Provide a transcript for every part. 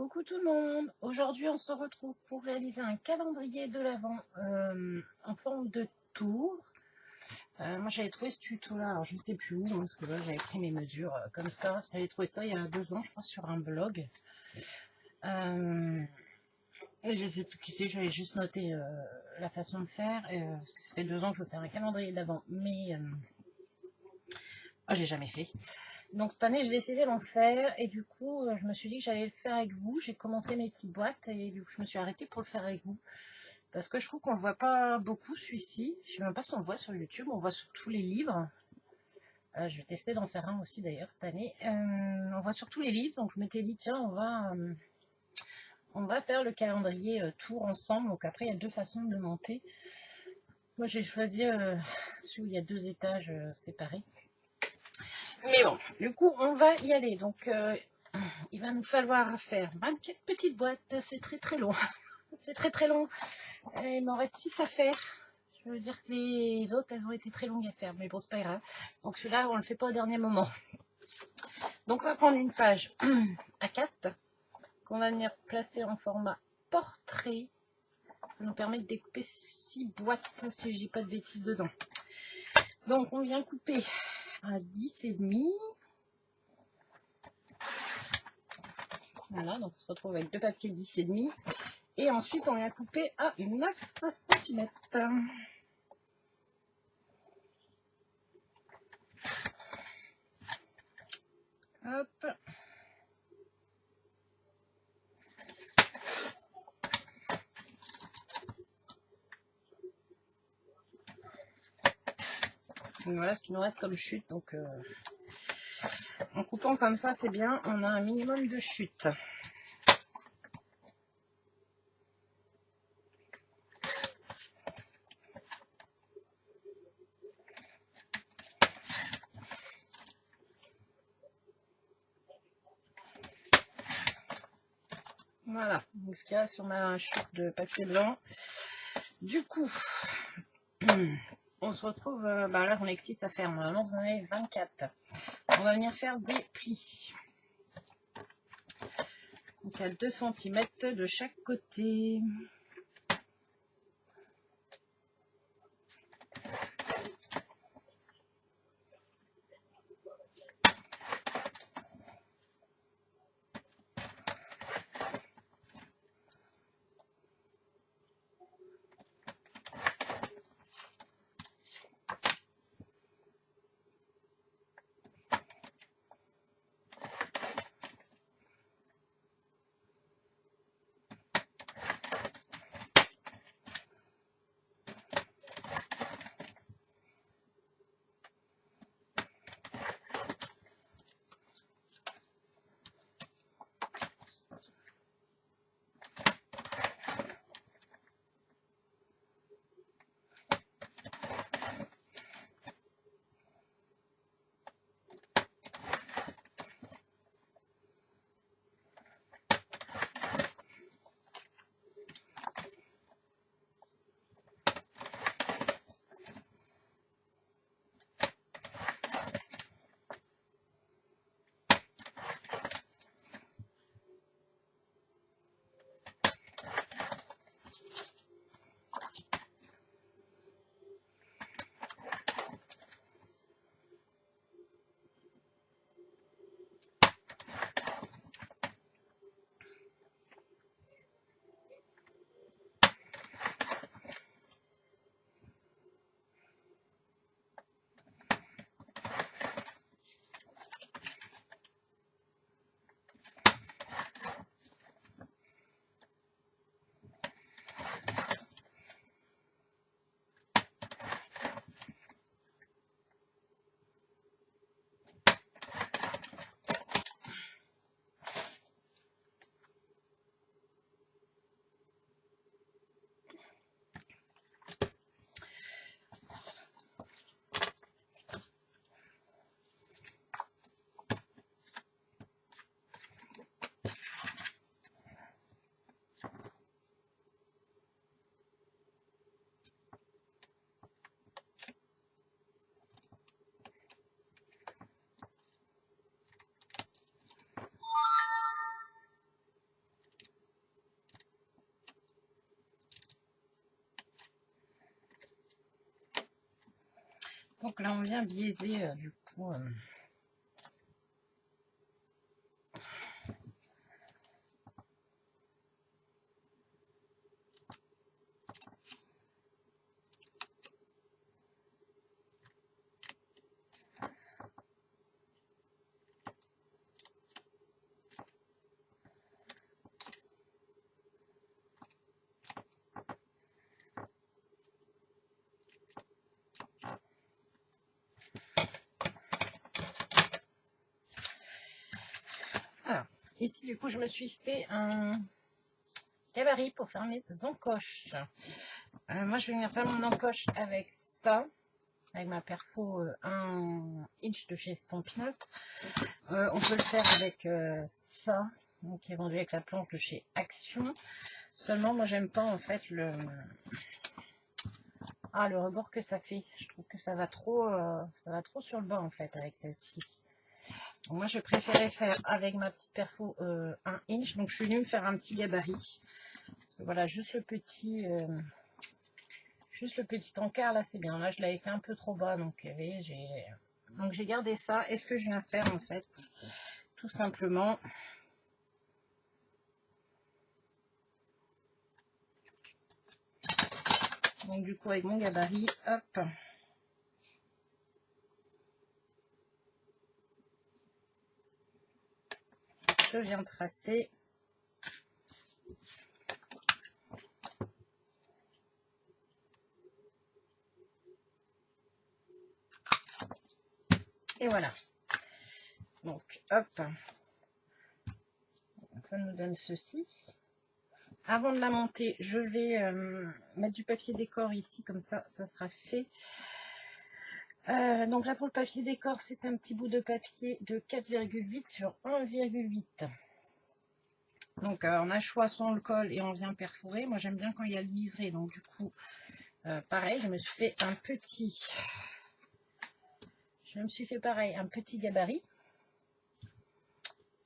Coucou tout le monde, aujourd'hui on se retrouve pour réaliser un calendrier de l'Avent en forme de tour. Moi j'avais trouvé ce tuto là, alors je ne sais plus où, parce que là j'avais pris mes mesures comme ça. J'avais trouvé ça il y a 2 ans je crois sur un blog. Et je ne sais plus qui c'est, j'avais juste noté la façon de faire, parce que ça fait 2 ans que je veux faire un calendrier d'Avent, mais j'ai jamais fait. Donc cette année, j'ai décidé d'en faire et du coup, je me suis dit que j'allais le faire avec vous. J'ai commencé mes petites boîtes et du coup, je me suis arrêtée pour le faire avec vous. Parce que je trouve qu'on ne le voit pas beaucoup, celui-ci. Je ne sais même pas si on le voit sur YouTube, on voit sur tous les livres. Je vais tester d'en faire un aussi d'ailleurs cette année. On voit sur tous les livres, donc je m'étais dit, tiens, on va faire le calendrier tour ensemble. Donc après, il y a 2 façons de le monter. Moi, j'ai choisi celui où il y a 2 étages séparés. Mais bon, du coup, on va y aller. Donc, il va nous falloir faire 24 petites boîtes. C'est très très long. C'est très très long. Il m'en reste 6 à faire. Je veux dire que les autres, elles ont été très longues à faire. Mais bon, c'est pas grave. Donc celui-là, on le fait pas au dernier moment. Donc, on va prendre une page A4 qu'on va venir placer en format portrait. Ça nous permet de découper 6 boîtes, si je dis pas de bêtises dedans. Donc, on vient couper à 10,5. Voilà, donc on se retrouve avec 2 papiers 10,5. Et ensuite, on vient couper à 9 cm. Hop. Voilà ce qui nous reste comme chute. Donc, en coupant comme ça, c'est bien. On a un minimum de chute. Voilà. Donc, ce qu'il y a sur ma chute de papier blanc. Du coup, on se retrouve. Là, on est que 6 à faire. Normalement, vous en avez 24. On va venir faire des plis. Donc, à 2 cm de chaque côté. Donc là, on vient biaiser du coup. Alors, ici, du coup, je me suis fait un gabarit pour faire mes encoches. Moi, je vais venir faire mon encoche avec ça, avec ma perfo 1 inch de chez Stampin' Up. On peut le faire avec ça, donc qui est vendu avec la planche de chez Action. Seulement, moi, j'aime pas en fait le rebord que ça fait. Je trouve que ça va trop sur le bas en fait avec celle-ci. Moi, je préférais faire avec ma petite perfo 1 inch. Donc, je suis venue me faire un petit gabarit. Parce que voilà, juste le petit encart là, c'est bien. Là, je l'avais fait un peu trop bas. Donc, j'ai gardé ça. Et ce que je viens faire en fait, tout simplement, donc du coup avec mon gabarit, hop, je viens tracer et voilà. Donc hop, ça nous donne ceci. Avant de la monter, je vais mettre du papier décor ici, comme ça, ça sera fait. Donc là, pour le papier décor, c'est un petit bout de papier de 4,8 sur 1,8. Donc, on a le choix, soit on le colle et on vient perforer. Moi, j'aime bien quand il y a le liseré. Donc, du coup, pareil, je me suis fait un petit... un petit gabarit.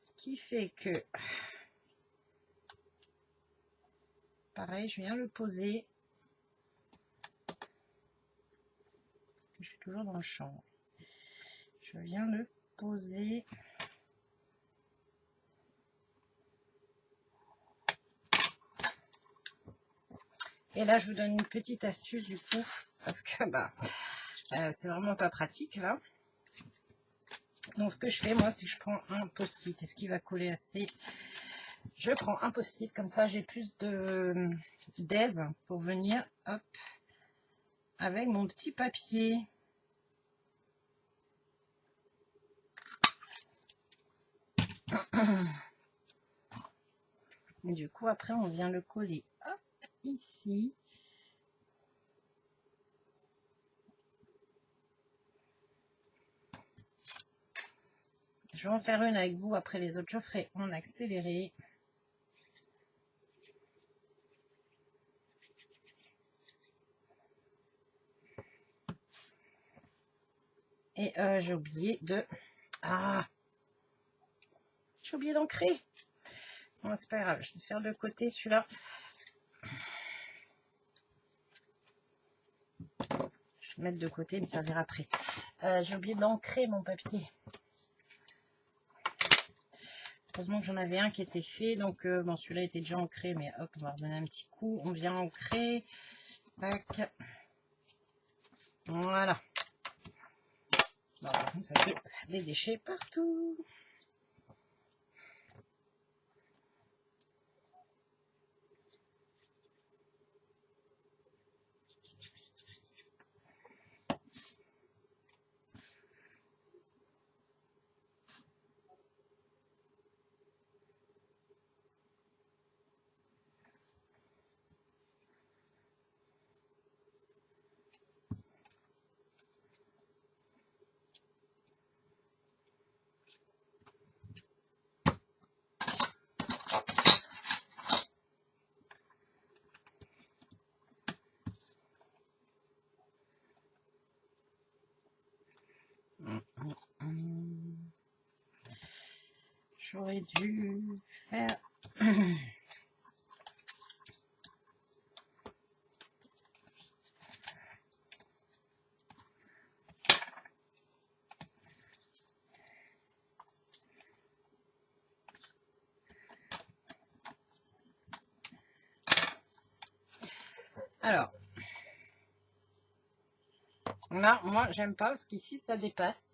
Ce qui fait que... Pareil, je viens le poser. Je suis toujours dans le champ. Je viens le poser. Et là, je vous donne une petite astuce du coup, parce que c'est vraiment pas pratique là. Donc, ce que je fais, moi, c'est que je prends un post-it. Est-ce qu'il va coller assez? Je prends un post-it, comme ça, j'ai plus d'aise pour venir, hop, avec mon petit papier. Et du coup, après, on vient le coller, hop, ici. Je vais en faire une avec vous. Après les autres, je ferai en accéléré. Et j'ai oublié de... Ah! J'ai oublié d'ancrer. Bon, c'est pas grave. Je vais faire de côté celui-là. Je vais mettre de côté, me servir après. J'ai oublié d'ancrer mon papier. Heureusement que j'en avais un qui était fait. Donc, bon, celui-là était déjà ancré. Mais hop, on va redonner un petit coup. On vient ancrer. Tac. Voilà. Bon, ça fait des déchets partout. J'aurais dû faire... Alors, là, moi, j'aime pas parce qu'ici, ça dépasse.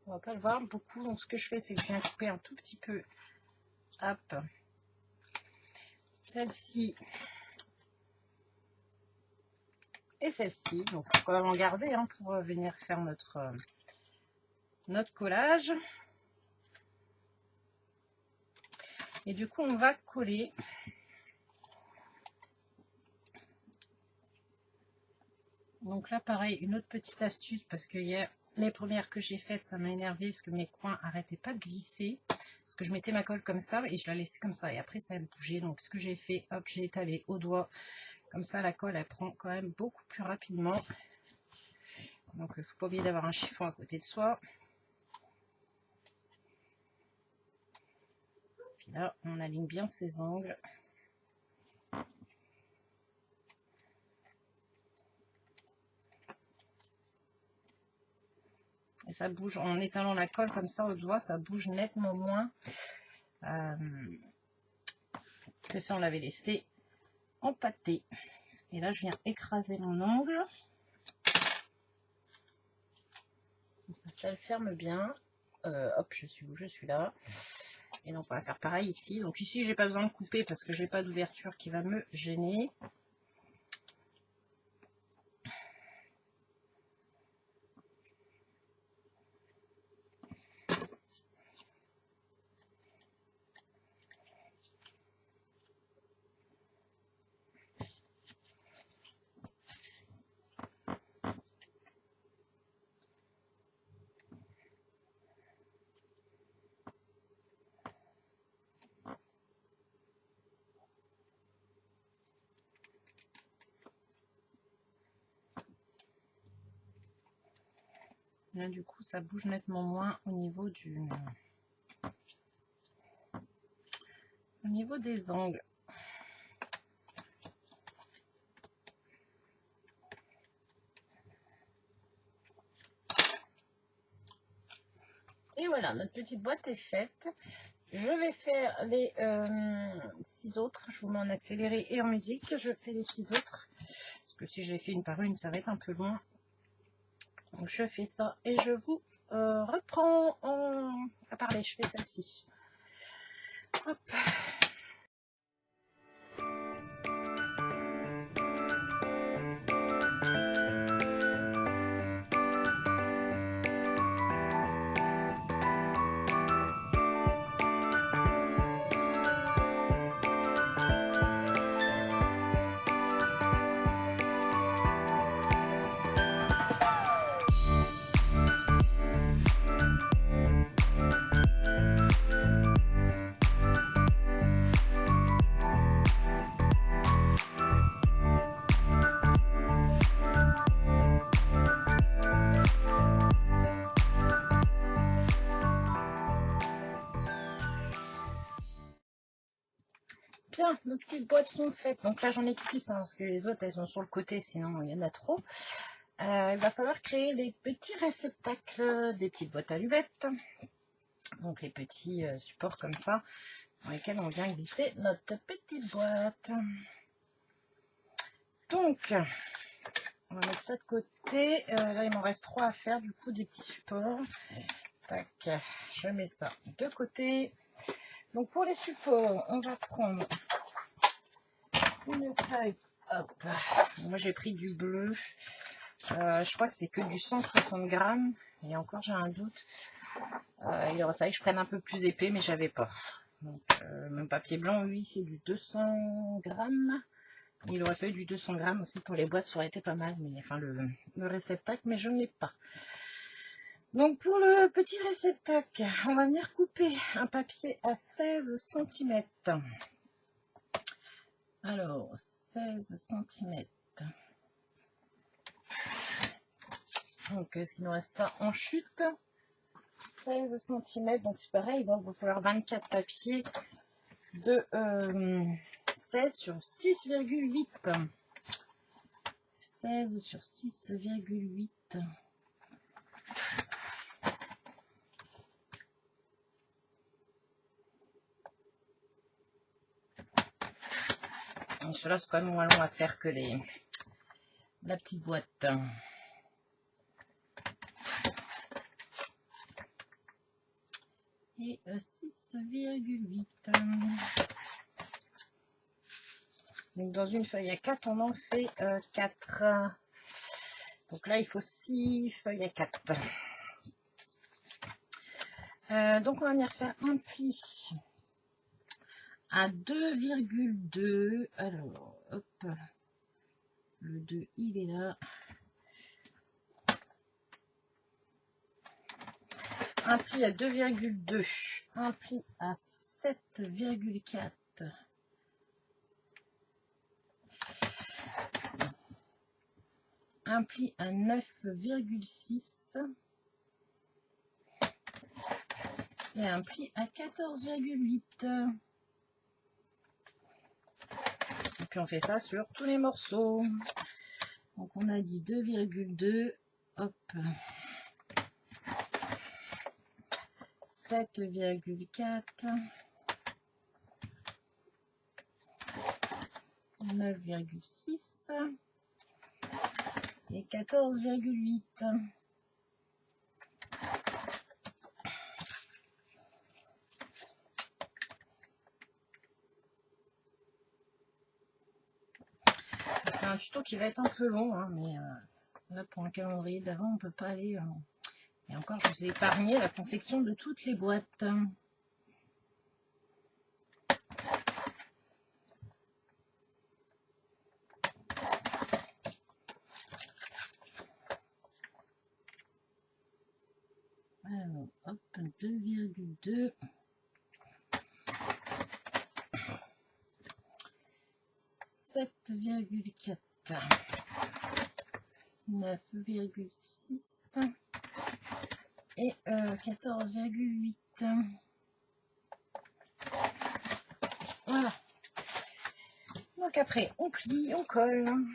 On va pas le voir beaucoup. Donc, ce que je fais, c'est que je viens couper un tout petit peu. Hop. Celle-ci. Et celle-ci. Donc, il faut quand même en garder hein, pour venir faire notre collage. Et du coup, on va coller. Donc là, pareil, une autre petite astuce parce que hier, les premières que j'ai faites, ça m'a énervé parce que mes coins n'arrêtaient pas de glisser. Parce que je mettais ma colle comme ça et je la laissais comme ça. Et après, ça a bougé. Donc, ce que j'ai fait, hop, j'ai étalé au doigt. Comme ça, la colle, elle prend quand même beaucoup plus rapidement. Donc, il ne faut pas oublier d'avoir un chiffon à côté de soi. Puis là, on aligne bien ses angles. Et ça bouge, en étalant la colle comme ça au doigt, ça bouge nettement moins que si on l'avait laissé empâté. Et là, je viens écraser mon ongle. Comme ça le ferme bien. Hop, je suis où? Je suis là. Et donc, on va faire pareil ici. Donc ici, j'ai pas besoin de couper parce que j'ai pas d'ouverture qui va me gêner. Là, du coup, ça bouge nettement moins au niveau des angles. Et voilà, notre petite boîte est faite. Je vais faire les 6 autres. Je vous mets en accéléré et en musique. Je fais les 6 autres. Parce que si je les fais une par une, ça va être un peu long. Donc je fais ça et je vous reprends à parler. Je fais celle-ci. Hop. Bien, nos petites boîtes sont faites. Donc là, j'en ai que 6, hein, parce que les autres, elles sont sur le côté, sinon il y en a trop. Il va falloir créer les petits réceptacles, des petites boîtes allumettes. Donc les petits supports comme ça, dans lesquels on vient glisser notre petite boîte. Donc, on va mettre ça de côté. Là, il m'en reste 3 à faire, du coup, des petits supports. Tac, je mets ça de côté. Donc, pour les supports, on va prendre une feuille. Hop. Moi, j'ai pris du bleu. Je crois que c'est que du 160 grammes. Et encore, j'ai un doute. Il aurait fallu que je prenne un peu plus épais, mais j'avais pas. Donc, mon papier blanc, oui, c'est du 200 grammes. Il aurait fallu du 200 grammes aussi pour les boîtes, ça aurait été pas mal. Mais enfin, le réceptacle, mais je n'ai pas. Donc, pour le petit réceptacle, on va venir couper un papier à 16 cm. Alors, 16 cm. Donc, est-ce qu'il nous reste ça en chute? 16 cm, donc c'est pareil, il va vous falloir 24 papiers de 16 sur 6,8. 16 sur 6,8. Donc ceux-là, c'est quand même moins long à faire que la petite boîte. Et 6,8. Donc dans une feuille à 4, on en fait 4. Donc là, il faut 6 feuilles à 4. Donc on va venir faire un pli à 2,2. Alors, hop, le 2, il est là. Un pli à 2,2. Un pli à 7,4. Un pli à 9,6 et un pli à 14,8. Et puis on fait ça sur tous les morceaux. Donc on a dit 2,2, hop, 7,4, 9,6 et 14,8. C'est un tuto qui va être un peu long, hein, mais là pour un calendrier d'avant, on peut pas aller. Et encore, je vous ai épargné la confection de toutes les boîtes. Alors, hop, 2,2. 7,4. 9,6 et 14,8. Voilà. Donc après, on plie, on colle.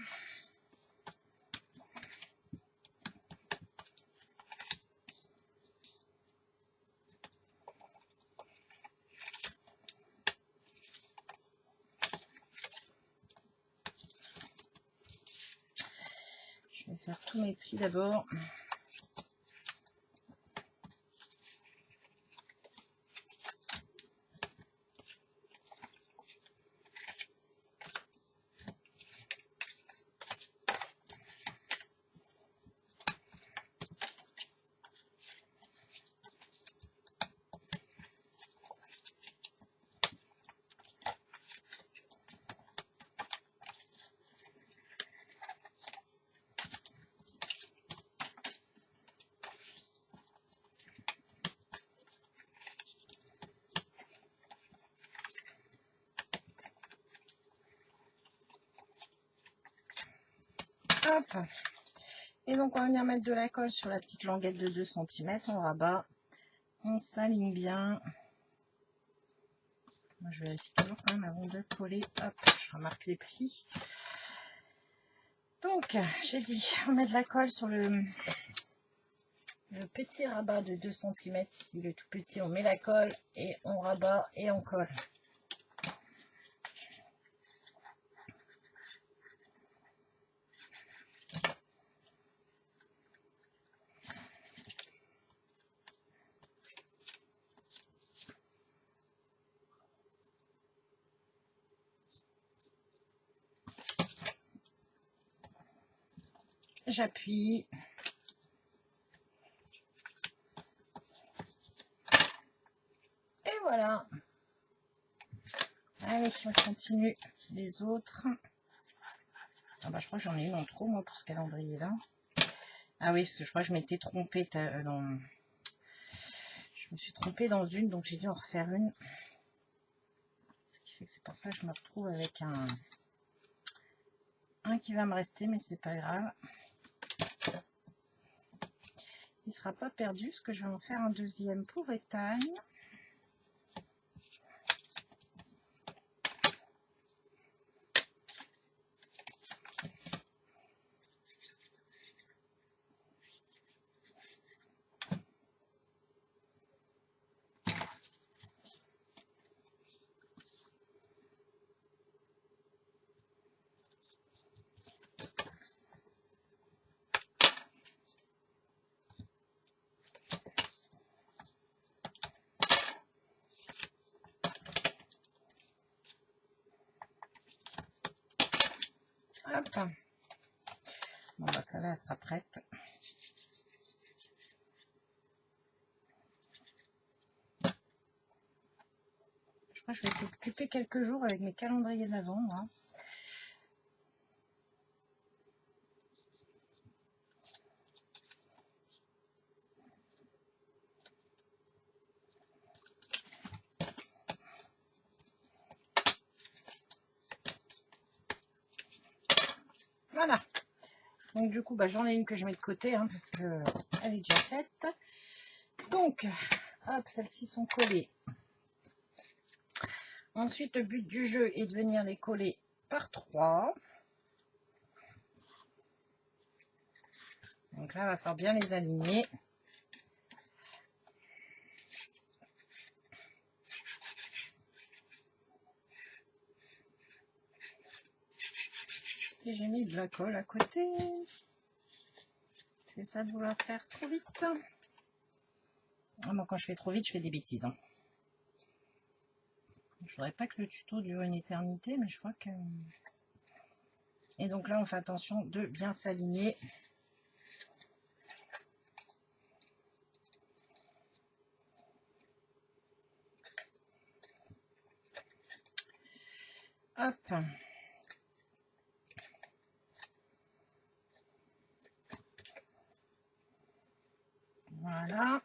Je vais faire tous mes plis d'abord. Hop. Et donc on va venir mettre de la colle sur la petite languette de 2 cm. On rabat. On s'aligne bien. Moi, je vérifie toujours quand même avant de coller. Hop, je remarque les plis. Donc, j'ai dit, on met de la colle sur le petit rabat de 2 cm. Ici, le tout petit, on met la colle et on rabat et on colle. J'appuie. Et voilà. Allez, on continue les autres. Ah bah, je crois que j'en ai une en trop, moi, pour ce calendrier-là. Ah oui, parce que je crois que je m'étais trompée dans... Je me suis trompée dans une, donc j'ai dû en refaire une. Ce qui fait que c'est pour ça que je me retrouve avec un qui va me rester, mais c'est pas grave. Il sera pas perdu, parce que je vais en faire un deuxième pour Ethan. Bon, bah, ça là, elle sera prête. Je crois que je vais t'occuper quelques jours avec mes calendriers d'avant, là. Voilà. Donc du coup, bah, j'en ai une que je mets de côté, hein, parce que elle est déjà faite. Donc, hop, celles-ci sont collées. Ensuite, le but du jeu est de venir les coller par 3. Donc là, il va falloir bien les aligner. Et j'ai mis de la colle à côté. C'est ça de vouloir faire trop vite. Ah, moi, quand je fais trop vite, je fais des bêtises. Hein. Je voudrais pas que le tuto dure une éternité, mais je crois que... Et donc là, on fait attention de bien s'aligner. Hop. Voilà.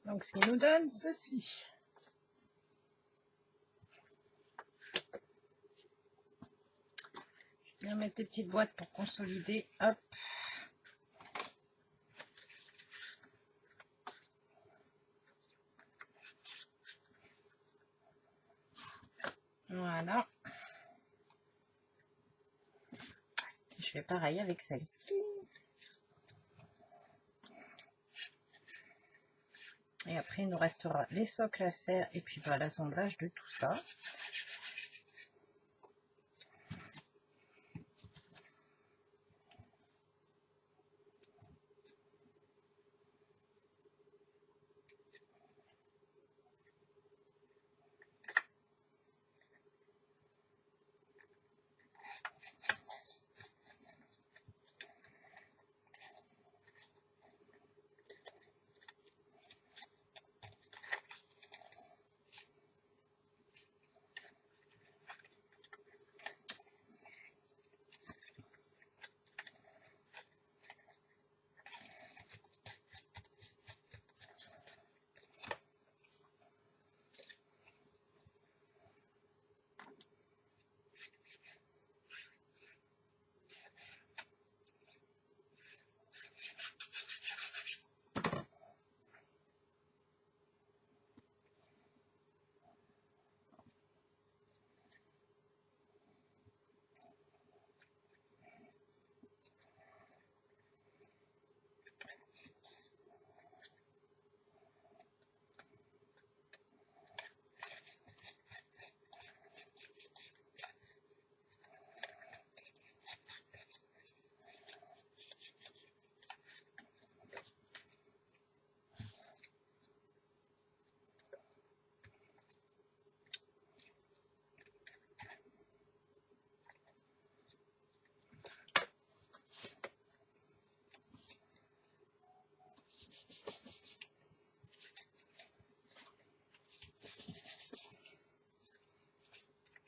Donc, ce qui nous donne ceci. Je vais bien mettre des petites boîtes pour consolider. Hop. Voilà. Je fais pareil avec celle-ci. Et après, il nous restera les socles à faire et puis bah, l'assemblage de tout ça.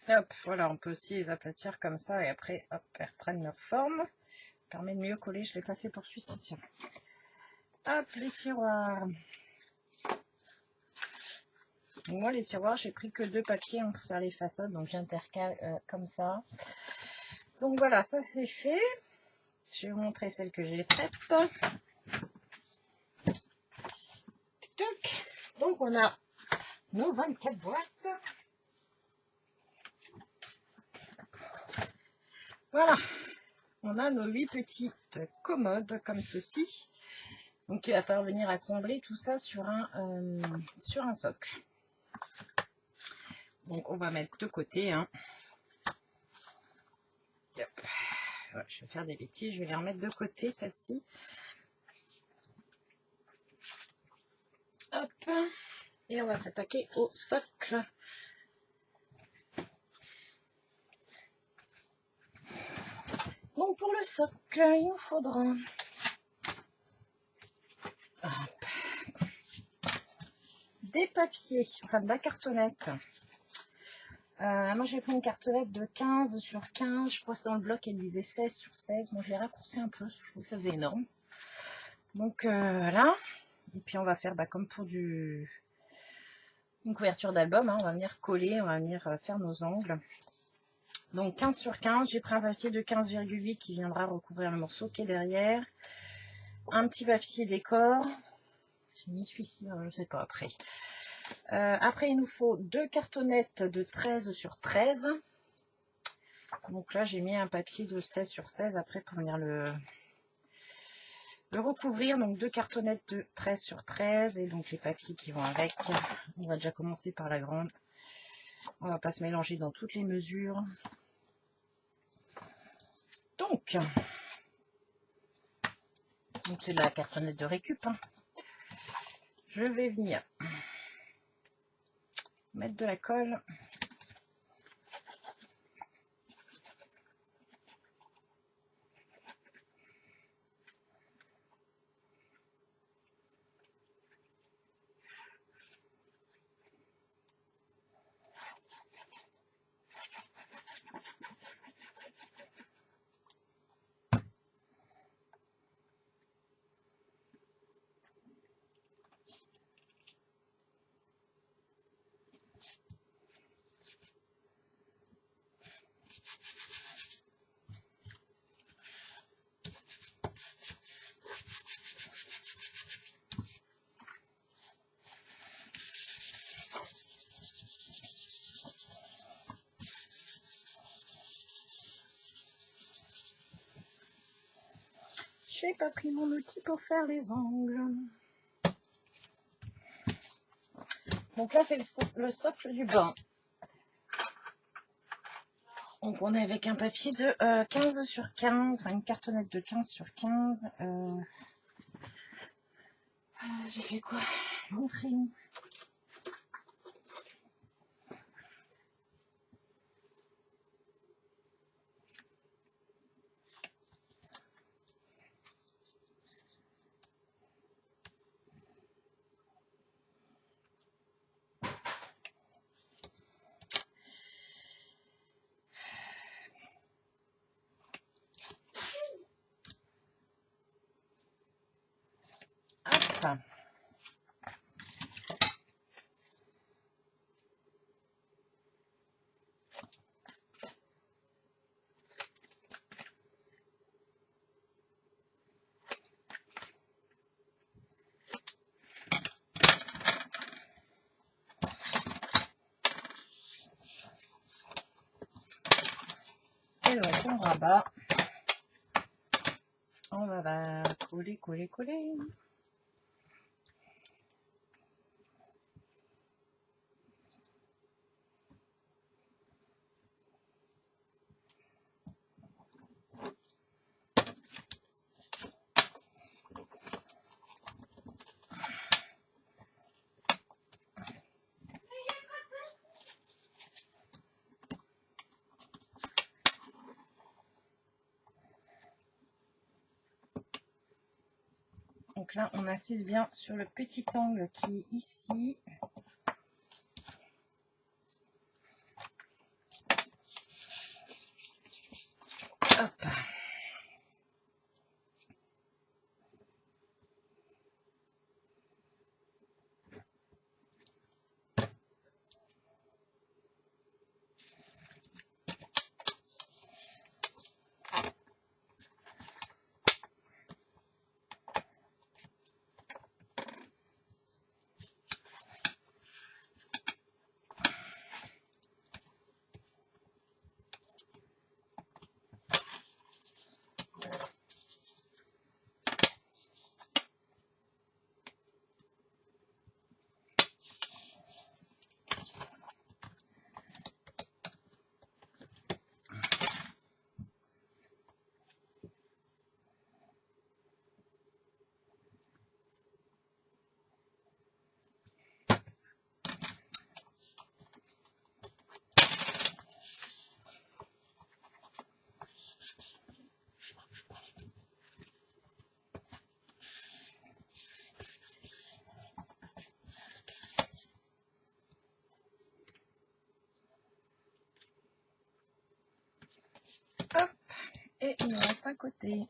Hop, voilà, on peut aussi les aplatir comme ça et après, hop, elles reprennent leur forme. Ça permet de mieux coller, je ne l'ai pas fait pour celui-ci, tiens. Hop, les tiroirs. Moi, les tiroirs, j'ai pris que 2 papiers pour faire les façades, donc j'intercale comme ça. Donc voilà, ça c'est fait. Je vais vous montrer celle que j'ai faite. Donc on a nos 24 boîtes. Voilà, on a nos 8 petites commodes comme ceci. Donc il va falloir venir assembler tout ça sur un socle. Donc on va mettre de côté. Hein. Yep. Ouais, je vais faire des bêtises, je vais les remettre de côté, celle-ci. Hop. Et on va s'attaquer au socle. Donc pour le socle, il nous faudra des papiers, enfin de la cartonnette. Moi j'ai pris une cartonnette de 15 sur 15, je crois que dans le bloc elle disait 16 sur 16. Moi je l'ai raccourci un peu, je trouve que ça faisait énorme. Donc voilà. Et puis on va faire comme pour une couverture d'album, hein. On va venir coller, on va venir faire nos angles. Donc 15 sur 15, j'ai pris un papier de 15,8 qui viendra recouvrir le morceau qui est derrière. Un petit papier décor. J'ai mis celui-ci, je ne sais pas après. Après, il nous faut 2 cartonnettes de 13 sur 13. Donc là, j'ai mis un papier de 16 sur 16 après pour venir le recouvrir. Donc 2 cartonnettes de 13 sur 13 et donc les papiers qui vont avec. On va déjà commencer par la grande. On va pas se mélanger dans toutes les mesures. Donc c'est de la cartonnette de récup. Hein. Je vais venir mettre de la colle. J'ai pas pris mon outil pour faire les angles. Donc là, c'est le socle du bain. Donc on est avec un papier de 15 sur 15, enfin une cartonnette de 15 sur 15. J'ai fait quoi? Mon crayon. Hop. Et donc on rabat. On va coller, coller, coller. Donc là, on insiste bien sur le petit angle qui est ici. Hop. Et il me reste un côté.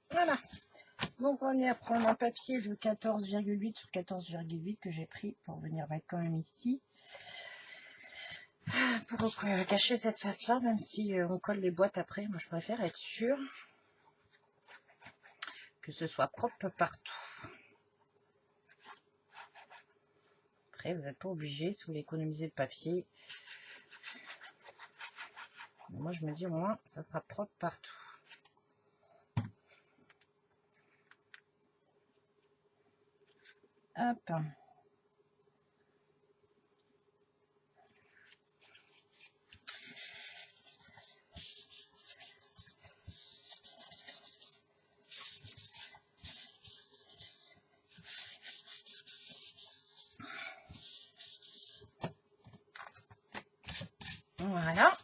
Voilà. Donc on y prendre un papier de 14,8 sur 14,8 que j'ai pris pour venir mettre quand même ici. Pour cacher cette face-là, même si on colle les boîtes après, moi je préfère être sûre que ce soit propre partout. Après, vous n'êtes pas obligé, si vous voulez économiser le papier. Moi je me dis au moins, ça sera propre partout. Hop. Voilà.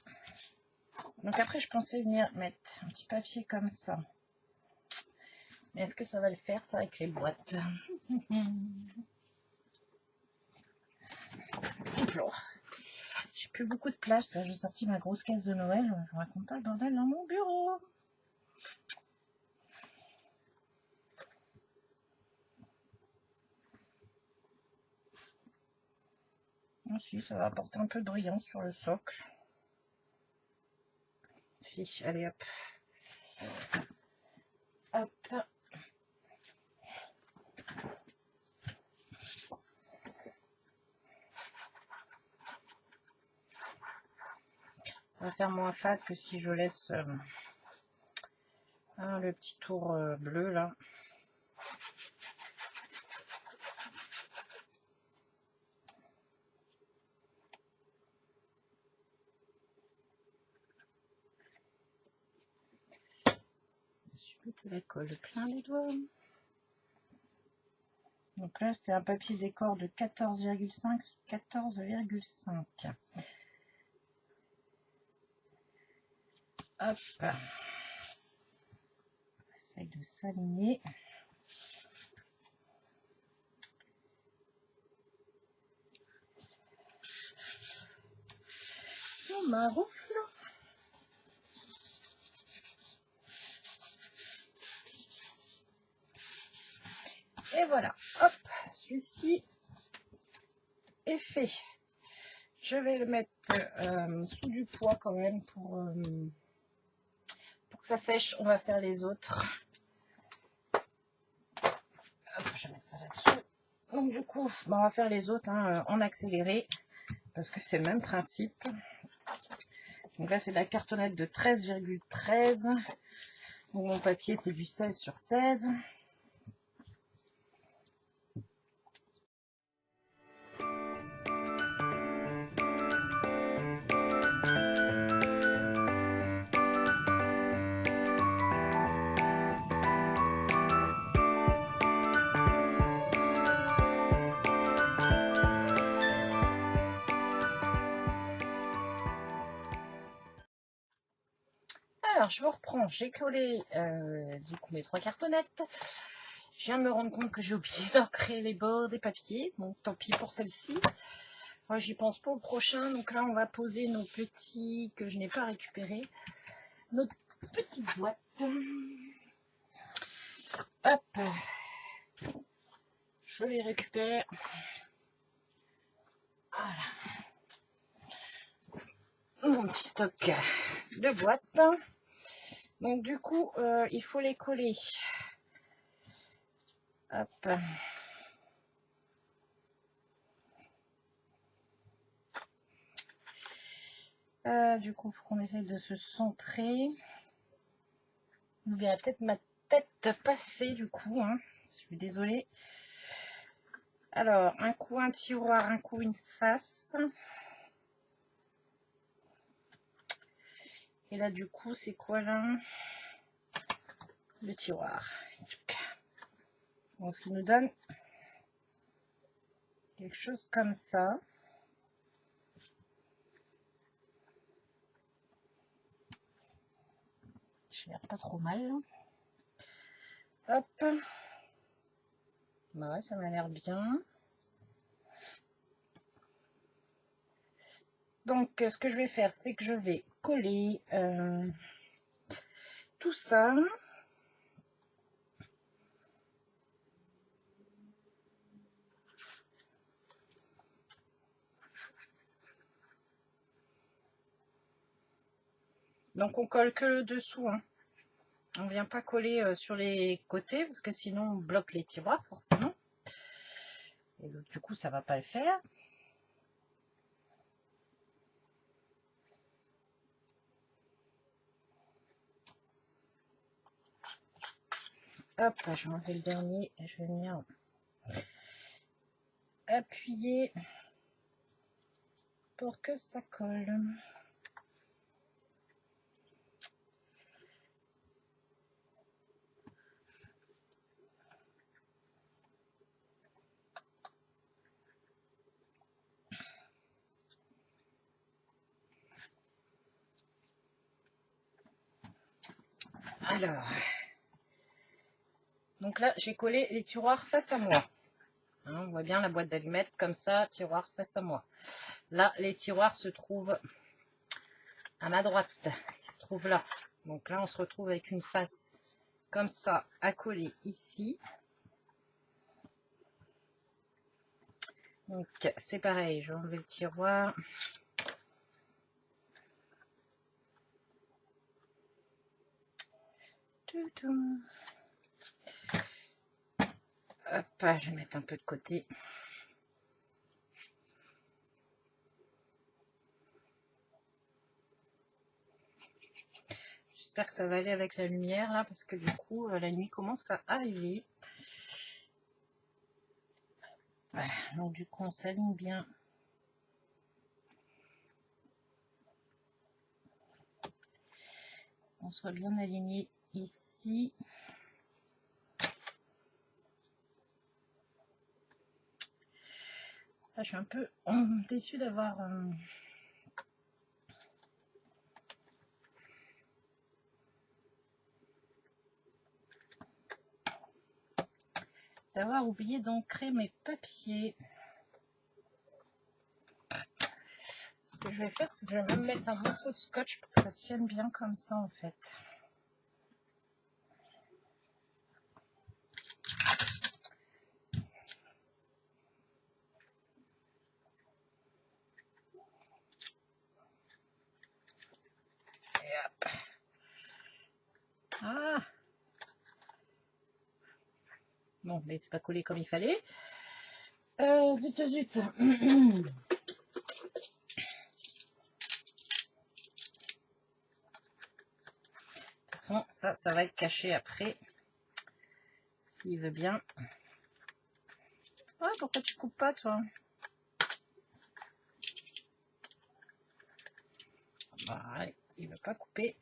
Donc après, je pensais venir mettre un petit papier comme ça. Mais est-ce que ça va le faire, ça, avec les boîtes? J'ai plus beaucoup de place. J'ai sorti ma grosse caisse de Noël. Je vous raconte pas le bordel dans mon bureau. Ensuite, ça va apporter un peu de brillance sur le socle. Si, allez hop. Hop. Ça va faire moins fade que si je laisse le petit tour bleu là. Je suis de la colle plein les doigts. Donc là, c'est un papier décor de 14,5 sur 14,5. Hop. On essaye de s'aligner. On m'arroufle. Et voilà. Hop. Celui-ci est fait. Je vais le mettre sous du poids quand même pour que ça sèche. On va faire les autres. Hop, je vais mettre ça là-dessous. Donc du coup, on va faire les autres en accéléré parce que c'est le même principe. Donc là, c'est de la cartonnette de 13,13. Donc mon papier, c'est du 16 sur 16. Alors, je vous reprends. J'ai collé du coup mes 3 cartonnettes. Je viens de me rendre compte que j'ai oublié d'ancrer les bords des papiers. Donc, tant pis pour celle-ci. Moi, j'y pense pas au prochain. Donc là, on va poser nos petits que je n'ai pas récupérés. Notre petite boîte. Hop. Je les récupère. Voilà. Mon petit stock de boîtes. Donc du coup, il faut les coller. Hop. Du coup, il faut qu'on essaye de se centrer. Vous verrez peut-être ma tête passer du coup. Je suis désolée. Alors, un coup un tiroir, un coup une face. Et là, du coup, c'est quoi là? Le tiroir. Donc, ce qui nous donne quelque chose comme ça. Je l'air pas trop mal. Hop. Bah ouais, ça m'a l'air bien. Donc, ce que je vais faire, c'est que je vais coller tout ça. Donc, on colle que le dessous. Hein. On ne vient pas coller sur les côtés parce que sinon, on bloque les tiroirs, forcément. Et donc, du coup, ça ne va pas le faire. Hop, je vais enlever le dernier et je vais venir appuyer pour que ça colle. Alors, donc là, j'ai collé les tiroirs face à moi. Hein, on voit bien la boîte d'allumettes comme ça, tiroir face à moi. Là, les tiroirs se trouvent à ma droite. Ils se trouvent là. Donc là, on se retrouve avec une face comme ça à coller ici. Donc, c'est pareil. Je vais enlever le tiroir. Hop, je vais mettre un peu de côté. J'espère que ça va aller avec la lumière là, parce que du coup, la nuit commence à arriver. Voilà, donc du coup, on s'aligne bien. On soit bien aligné ici. Là, je suis un peu déçue d'avoir oublié d'ancrer mes papiers. Ce que je vais faire, c'est que je vais même mettre un morceau de scotch pour que ça tienne bien comme ça en fait. Et hop. Ah, bon, mais c'est pas collé comme il fallait. Zut, zut. De toute façon, ça va être caché après. S'il veut bien. Ah, pourquoi tu coupes pas, toi? Bah, il veut pas couper.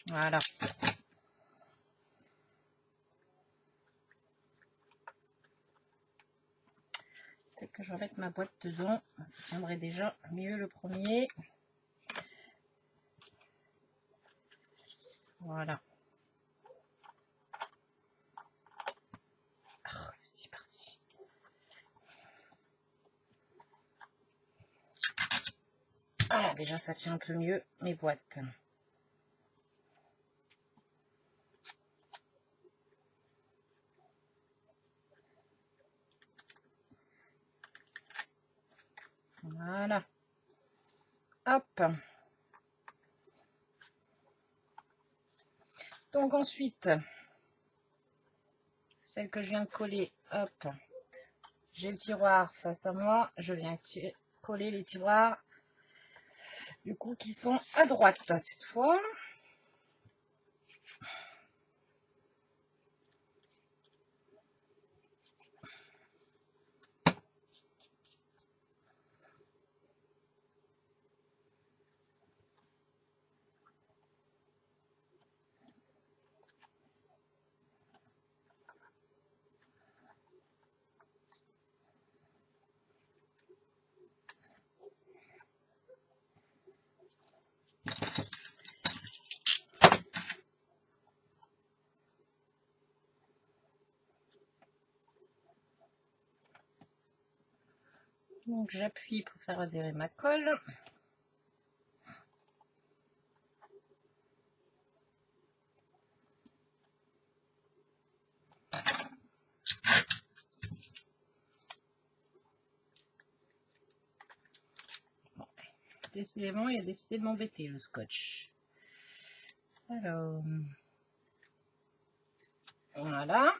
Voilà. Peut-être que je vais mettre ma boîte dedans. Ça tiendrait déjà mieux le premier. Voilà. Oh, c'est parti. Voilà, déjà ça tient un peu mieux mes boîtes. Voilà. Hop. Donc ensuite, celle que je viens de coller, hop. J'ai le tiroir face à moi. Je viens coller les tiroirs, du coup, qui sont à droite cette fois. Donc j'appuie pour faire adhérer ma colle. Bon. Décidément, il a décidé de m'embêter le scotch. Alors, voilà.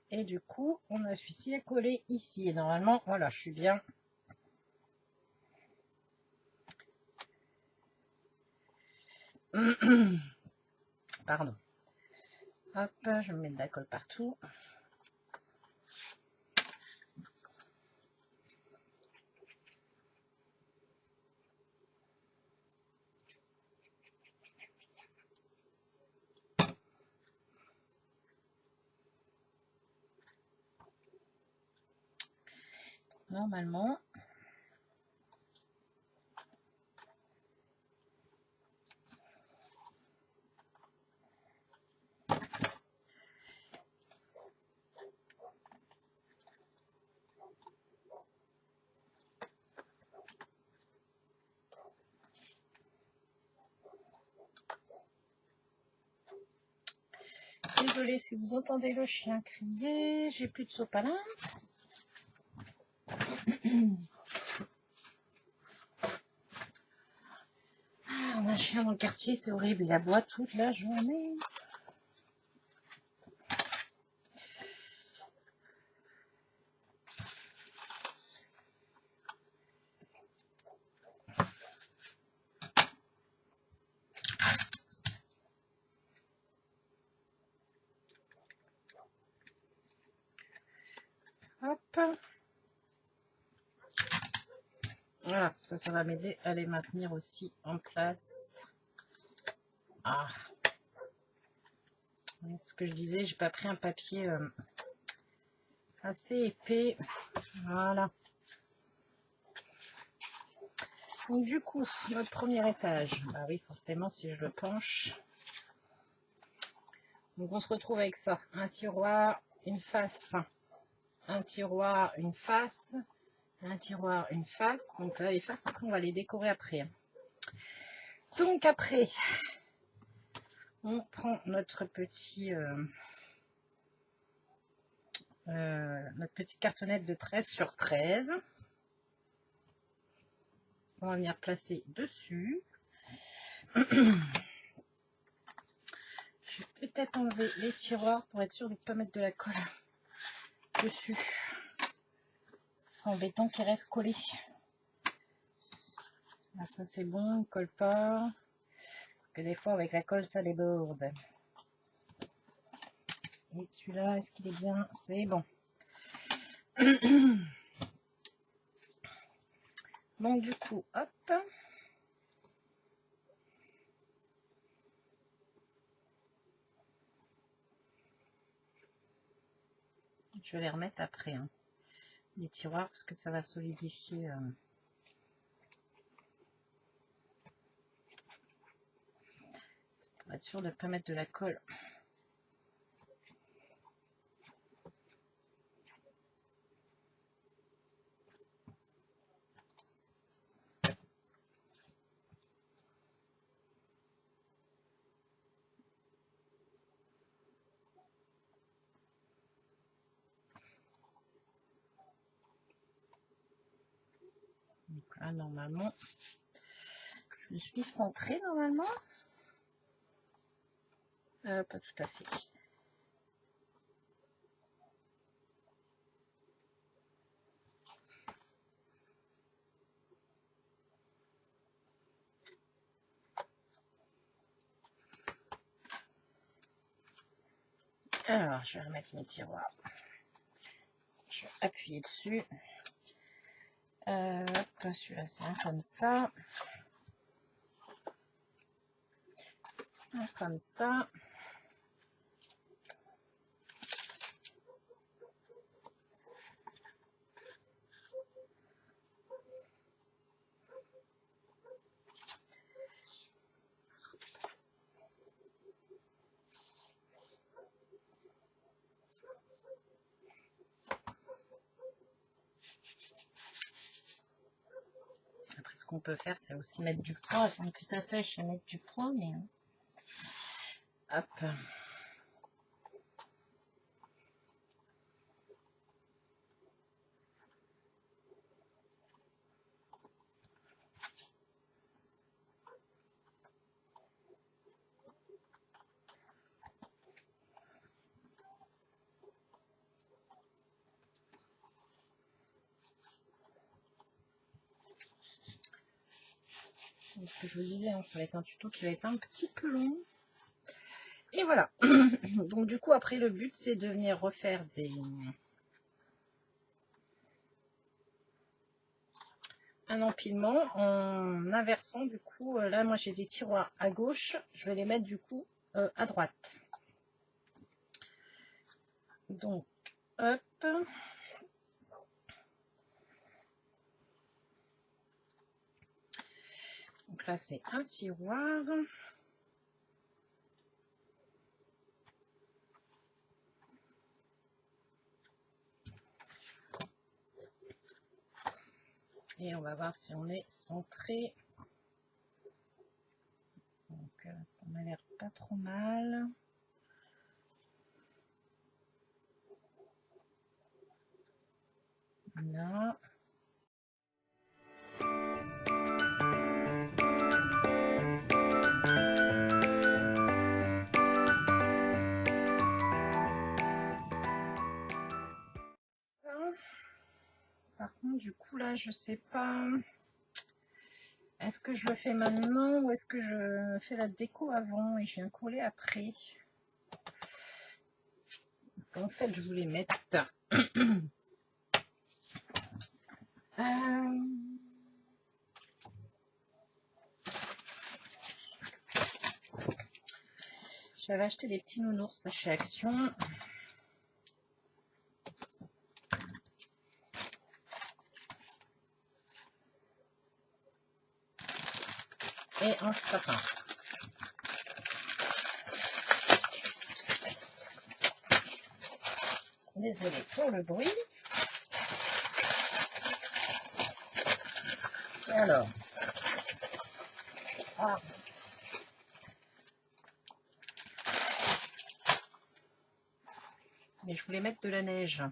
Et du coup, on a celui-ci à coller ici. Et normalement, voilà, je suis bien. Pardon. Hop, je vais mettre de la colle partout. Normalement. Désolée si vous entendez le chien crier, j'ai plus de sopalin. Ah, on a un chien dans le quartier, c'est horrible, il aboie toute la journée. Hop. Voilà, ça va m'aider à les maintenir aussi en place. Ah. Ce que je disais, j'ai pas pris un papier assez épais. Voilà. Donc du coup, notre premier étage. Bah oui, forcément, si je le penche. Donc on se retrouve avec ça. Un tiroir, une face. Un tiroir, une face. Un tiroir, une face. Donc là, les faces, après, on va les décorer après. Donc après, on prend notre notre petite cartonnette de 13 sur 13. On va venir placer dessus. Je vais peut-être enlever les tiroirs pour être sûr de ne pas mettre de la colle dessus. C'est embêtant qu'il reste collé. Là, ça c'est bon, il ne colle pas. Parce que des fois avec la colle ça déborde. Et celui-là, est-ce qu'il est bien? C'est bon. Donc du coup, hop. Je vais les remettre après, hein, les tiroirs, parce que ça va solidifier. Pour être sûr de ne pas mettre de la colle. Donc là, normalement, je suis centrée normalement. Pas tout à fait. Alors, je vais remettre mes tiroirs. Je vais appuyer dessus. Hop, celui-là, c'est un comme ça. Un comme ça. qu'on peut faire, c'est aussi mettre du poids. Attendre que ça sèche et mettre du poids, mais hop. Parce que je vous disais, hein, ça va être un tuto qui va être un petit peu long. Et voilà. Donc du coup, après, le but, c'est de venir refaire un empilement en inversant. Du coup, là, moi, j'ai des tiroirs à gauche. Je vais les mettre, du coup, à droite. Donc, hop. Donc là, c'est un tiroir. Et on va voir si on est centré. Donc, ça m'a l'air pas trop mal. Voilà. Par contre, du coup, là, je sais pas. Est-ce que je le fais maintenant ou est-ce que je fais la déco avant et je viens coller après? En fait, je voulais mettre. J'avais acheté des petits nounours chez Action. Et un sapin. Désolée pour le bruit. Et alors. Ah. Mais je voulais mettre de la neige.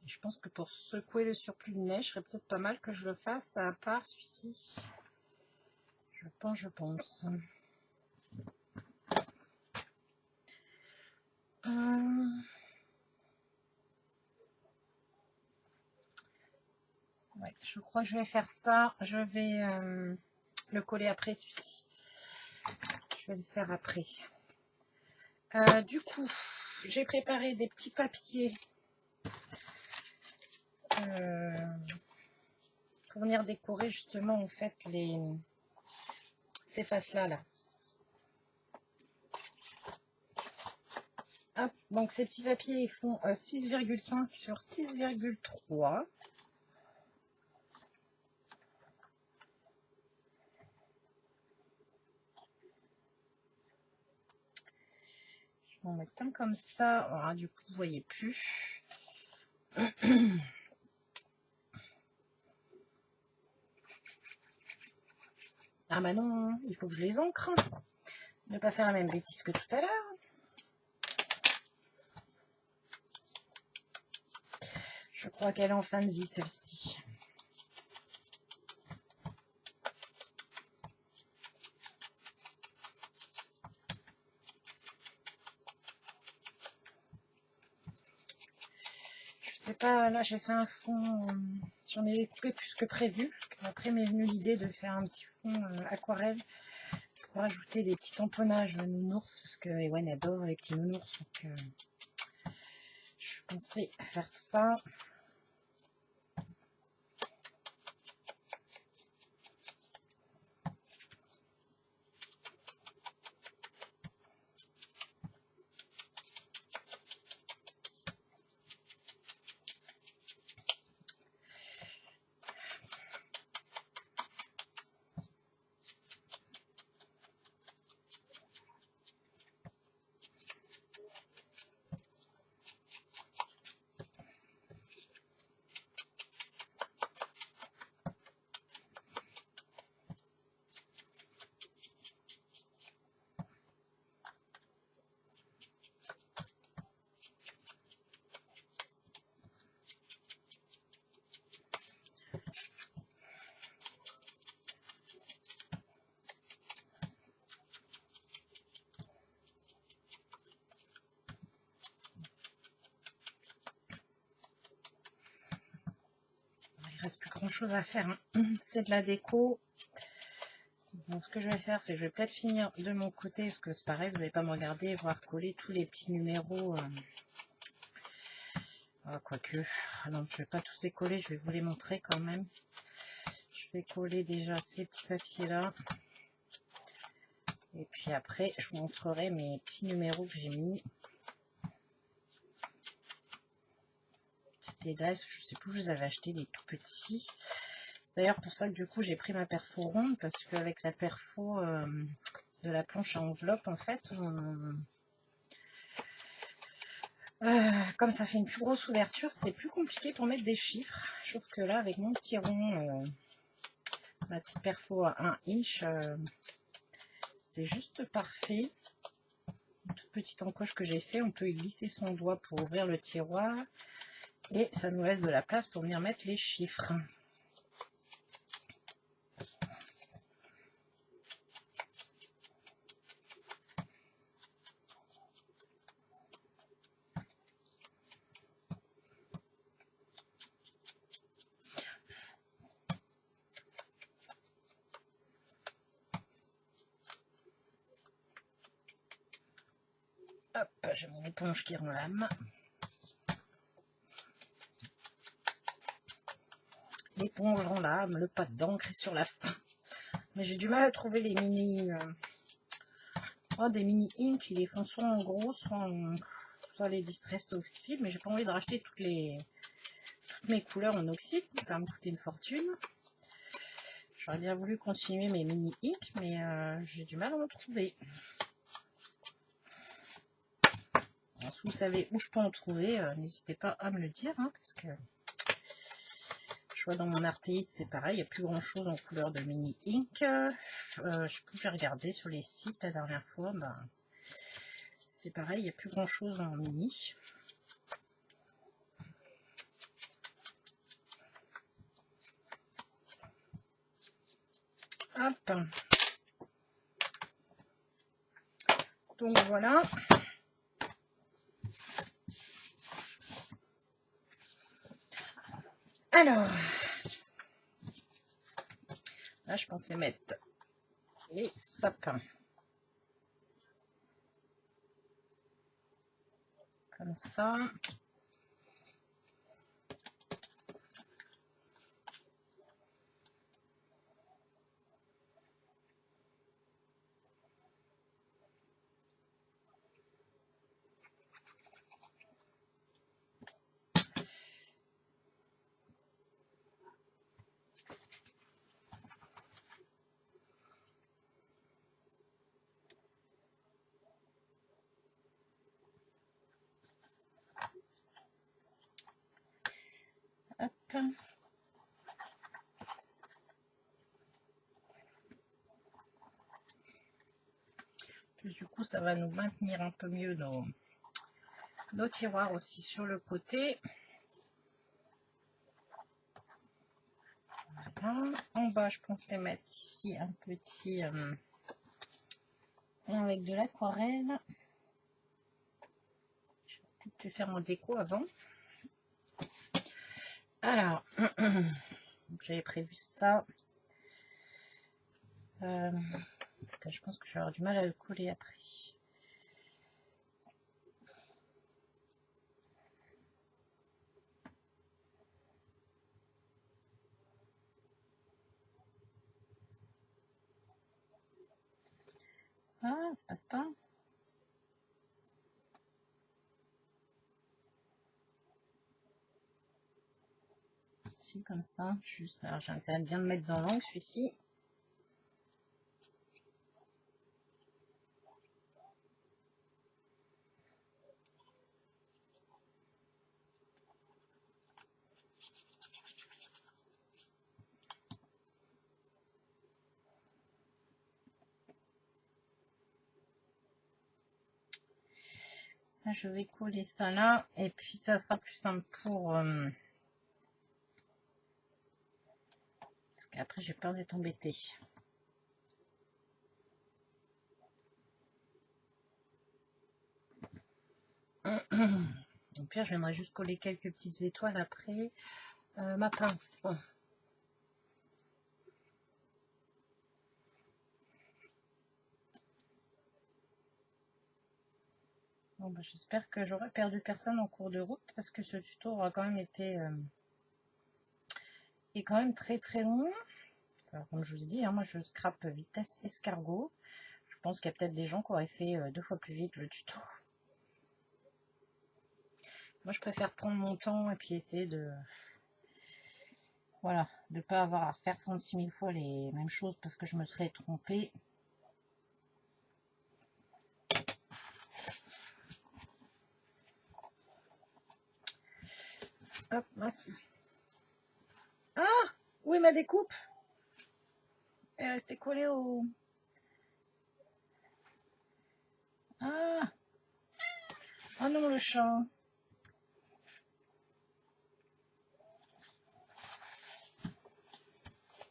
Je pense que pour secouer le surplus de neige, ce serait peut-être pas mal que je le fasse à part celui-ci. Je pense. Ouais, je crois que je vais faire ça. Je vais le coller après celui-ci. Je vais le faire après. Du coup, j'ai préparé des petits papiers pour venir décorer justement en fait ces faces-là. Là. Hop, donc ces petits papiers ils font 6,5 sur 6,3. Je vais en mettre un comme ça. Alors, du coup, vous voyez plus. Ah bah non, il faut que je les ancre. Ne pas faire la même bêtise que tout à l'heure. Je crois qu'elle est en fin de vie, celle-ci. Je sais pas, là j'ai fait un fond, j'en ai coupé plus que prévu. Après m'est venue l'idée de faire un petit fond aquarelle pour ajouter des petits tamponnages nounours, parce que Ewen adore les petits nounours. Donc je pensais faire ça. reste plus grand chose à faire, hein. C'est de la déco. Donc ce que je vais faire, c'est que je vais peut-être finir de mon côté, parce que c'est pareil, vous n'allez pas me regarder et voir coller tous les petits numéros. Quoique, non, je vais pas tous les coller, je vais vous les montrer quand même. Je vais coller déjà ces petits papiers là. Et puis après, je vous montrerai mes petits numéros que j'ai mis. C'était là, je sais plus où je les avais achetés, les tout petits. C'est d'ailleurs pour ça que du coup j'ai pris ma perfo ronde, parce qu'avec la perfo de la planche à enveloppe, en fait, comme ça fait une plus grosse ouverture, c'était plus compliqué pour mettre des chiffres. Je trouve que là, avec mon petit rond, ma petite perfo à 1 inch, c'est juste parfait. Une toute petite encoche que j'ai fait, on peut y glisser son doigt pour ouvrir le tiroir. Et ça nous laisse de la place pour venir mettre les chiffres. Hop, j'ai mon éponge qui renlame. L'éponge renlame, le pas d'encre est sur la fin. Mais j'ai du mal à trouver les mini... des mini ink, ils les font soit en gros, soit les Distress oxyde, mais j'ai pas envie de racheter toutes mes couleurs en oxyde, ça va me coûter une fortune. J'aurais bien voulu continuer mes mini ink, mais j'ai du mal à en trouver. Alors, si vous savez où je peux en trouver, n'hésitez pas à me le dire, hein, parce que je vois dans mon Artéis, c'est pareil, il n'y a plus grand chose en couleur de mini ink. J'ai regardé sur les sites la dernière fois, c'est pareil, il n'y a plus grand chose en mini. Hop. Donc voilà. Alors, là je pensais mettre les sapins. Comme ça. Hop. Puis, du coup, ça va nous maintenir un peu mieux nos tiroirs aussi sur le côté. Voilà. En bas, je pensais mettre ici un petit avec de l'aquarelle. Je vais peut-être faire mon déco avant. Alors, j'avais prévu ça. Parce que je pense que je vais avoir du mal à le coller après. Ah, ça passe pas. Si, comme ça. Juste, alors j'ai intérêt de bien le mettre dans l'angle, celui-ci. Ça, je vais coller ça là. Et puis, ça sera plus simple pour... parce qu'après, j'ai peur d'être embêtée. Au pire, j'aimerais juste coller quelques petites étoiles après ma pince. Bon, bah, j'espère que j'aurai perdu personne en cours de route parce que ce tuto aura quand même été est quand même très très long. Alors, comme je vous ai dit, hein, moi je scrape vitesse escargot. Je pense qu'il y a peut-être des gens qui auraient fait 2 fois plus vite le tuto. Moi je préfère prendre mon temps et puis essayer de voilà, de pas avoir à refaire 36 000 fois les mêmes choses parce que je me serais trompée. Hop, mince. Ah, où est ma découpe? Elle est restée collée au... Ah, oh non, le chat.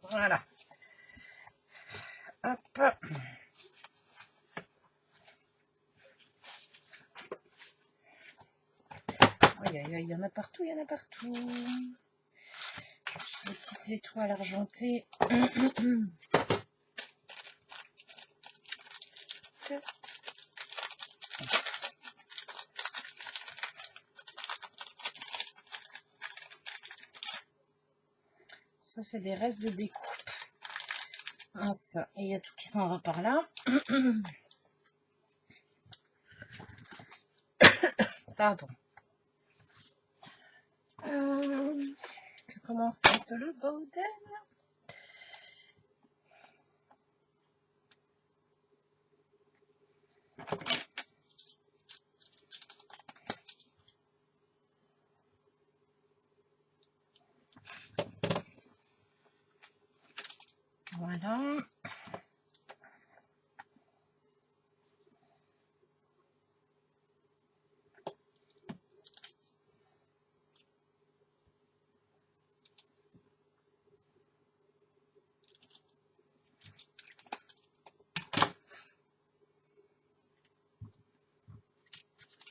Voilà. Hop. Aïe, aïe, aïe, il y en a partout, il y en a partout. Les petites étoiles argentées. Ça, c'est des restes de découpe. Mince. Et il y a tout qui s'en va par là. Pardon. Ça commence à être le bordel. Voilà.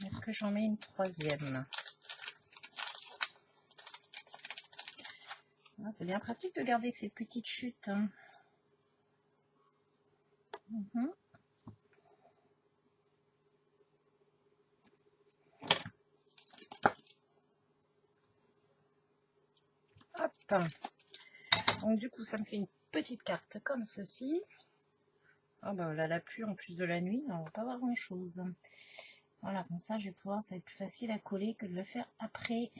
Est-ce que j'en mets une troisième? Ah, c'est bien pratique de garder ces petites chutes. Hein. Hop. Donc du coup, ça me fait une petite carte comme ceci. Oh bah là, la pluie en plus de la nuit, on va pas voir grand chose. Voilà, comme ça, je vais pouvoir, ça va être plus facile à coller que de le faire après.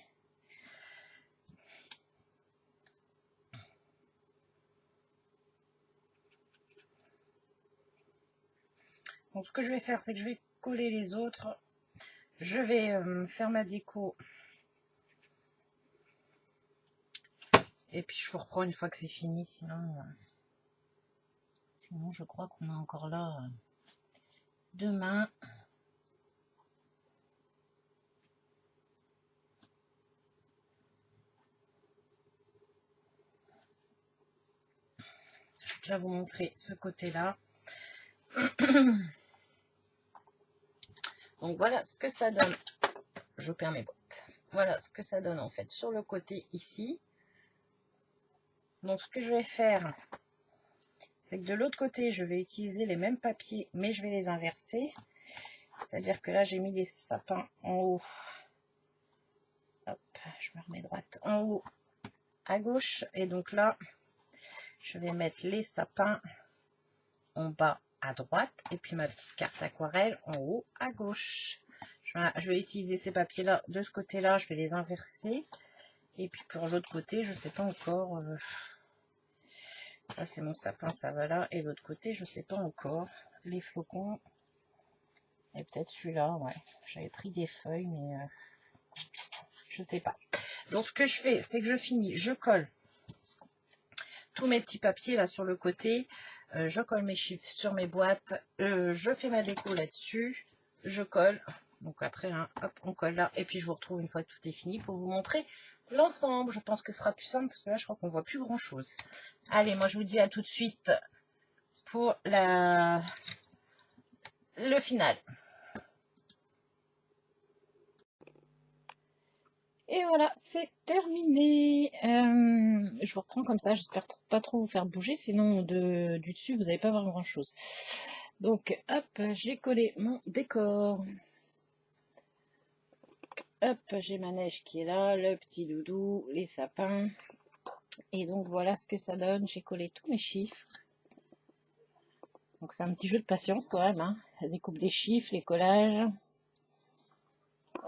Donc ce que je vais faire, c'est que je vais coller les autres. Je vais faire ma déco. Et puis je vous reprends une fois que c'est fini, sinon je crois qu'on est encore là demain. Je vais déjà vous montrer ce côté-là. Donc voilà ce que ça donne. Je perds mes boîtes. Voilà ce que ça donne en fait sur le côté ici. Donc ce que je vais faire, c'est que de l'autre côté, je vais utiliser les mêmes papiers, mais je vais les inverser. C'est-à-dire que là, j'ai mis les sapins en haut. Hop, je me remets droite. En haut, à gauche. Et donc là, je vais mettre les sapins en bas à droite. Et puis ma petite carte aquarelle en haut à gauche. Je vais utiliser ces papiers-là de ce côté-là. Je vais les inverser. Et puis pour l'autre côté, je ne sais pas encore... ça, c'est mon sapin, ça va là. Et l'autre côté, je ne sais pas encore. Les flocons. Et peut-être celui-là, ouais. J'avais pris des feuilles, mais je ne sais pas. Donc, ce que je fais, c'est que je finis. Je colle tous mes petits papiers là sur le côté. Je colle mes chiffres sur mes boîtes. Je fais ma déco là-dessus. Je colle. Donc après, hein, hop, on colle là. Et puis, je vous retrouve une fois que tout est fini pour vous montrer l'ensemble. Je pense que ce sera plus simple parce que là, je crois qu'on voit plus grand-chose. Allez, moi, je vous dis à tout de suite pour le final. Et voilà, c'est terminé. Je vous reprends comme ça, j'espère pas trop vous faire bouger, sinon du dessus, vous n'allez pas voir grand chose. Donc, hop, j'ai collé mon décor. Hop, j'ai ma neige qui est là, le petit doudou, les sapins. Et donc voilà ce que ça donne. J'ai collé tous mes chiffres. Donc c'est un petit jeu de patience quand même, hein. La découpe des chiffres, les collages.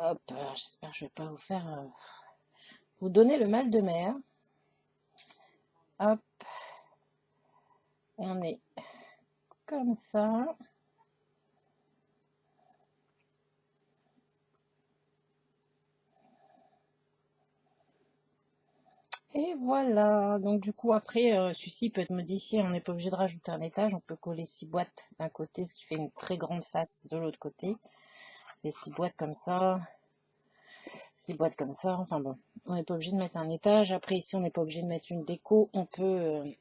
Hop, j'espère que je vais pas vous faire vous donner le mal de mer. Hop, on est comme ça. Et voilà, donc du coup après, celui-ci peut être modifié, on n'est pas obligé de rajouter un étage, on peut coller 6 boîtes d'un côté, ce qui fait une très grande face de l'autre côté. Et 6 boîtes comme ça, 6 boîtes comme ça, enfin bon, on n'est pas obligé de mettre un étage. Après ici, on n'est pas obligé de mettre une déco, on peut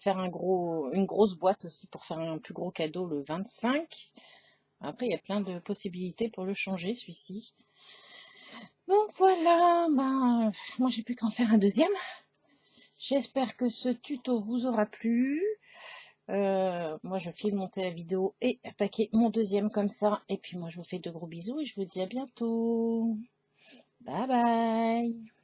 faire une grosse boîte aussi pour faire un plus gros cadeau le 25. Après, il y a plein de possibilités pour le changer, celui-ci. Donc voilà, ben, moi j'ai plus qu'en faire un deuxième. J'espère que ce tuto vous aura plu. Moi je file monter la vidéo et attaquer mon deuxième comme ça. Et puis moi je vous fais de gros bisous et je vous dis à bientôt. Bye bye.